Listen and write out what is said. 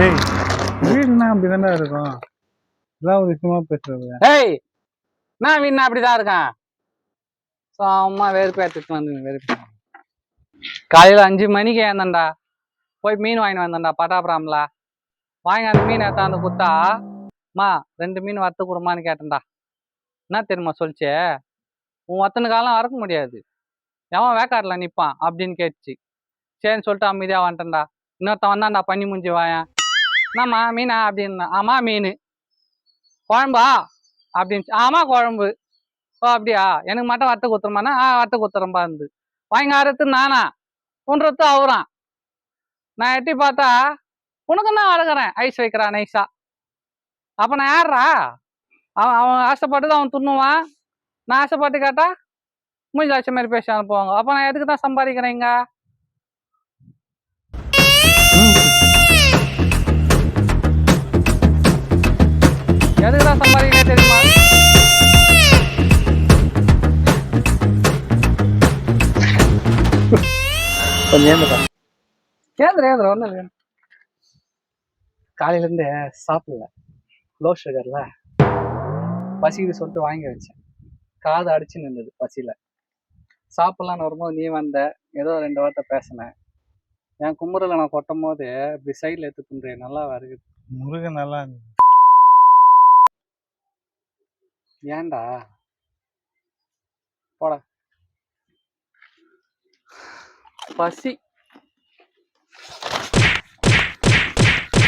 ஏய் வீடுனா அப்படிதானே இருக்கும். இதான் ஒரு விஷயமா பேசுறது. ஏய் நான் வீணா அப்படிதான் இருக்கேன். அம்மா வெறுப்பு ஏத்துட்டு வந்து வெறுப்பு. காலையில 5 மணிக்கு ஏந்தண்டா போய் மீன் வாங்கிட்டு வந்தேன்டா பட்டாபுராம்ல. வாங்கி அந்த மீன் எடுத்தாந்து குத்தா மா 2 மீன் வறுத்து கொடுமான்னு கேட்டேன்டா. என்ன தெரியுமா சொல்லிச்சு, உன் அத்தனை காலம் அறுக்க முடியாது, எவன் வேக்காட்டில் நிற்பான் அப்படின்னு கேட்டுச்சு. சரின்னு சொல்லிட்டு அமைதியாக வந்துட்டேன்டா. இன்னொருத்தன் வந்தான்டா பண்ணி முடிஞ்சு வாயன். என்னம்மா மீனா அப்படின்னு. ஆமா மீன். குழம்பா அப்படின்னு. ஆமா குழம்பு. ஓ அப்படியா, எனக்கு மட்டும் வறுத்து குத்துருமானா வறுத்து குத்துறம்பா இருந்து. வாங்கி அறுத்து நானா உன்றது அவரான். நான் எட்டி பார்த்தா உனக்கு தான் அழகிறேன் ஐஸ் வைக்கிறான் நைஸா. அப்ப நான் யார்றா? அவன் ஆசைப்பட்டு அவன் துண்ணுவான். நான் ஆசைப்பட்டு கேட்டா மூஞ்சி லட்சம் மாதிரி பேசி அனுப்புவாங்க. அப்ப நான் எதுக்கு தான் சம்பாதிக்கிறேன் இங்க? எதுக்கு தான் சம்பாதிக்கிறேன் தெரியுமா? கேந்திர ஒண்ணு காலையில இருந்து சாப்பிடல, லோ சுகர்ல பசிக்குது சொல்லிட்டு வாங்கி வச்சேன். காது அடிச்சு நின்றுது பசியில. சாப்பிடலான்னு வரும்போது நீ வந்த, ஏதோ 2 வார்த்தை பேசினேன். என் குமுறல நான் கொட்டும் போது இப்படி சைட்ல எடுத்து தின்றேன். நல்லா இருக்குது. முருகன் நல்லா இருந்தது. ஏன்டா போட பசி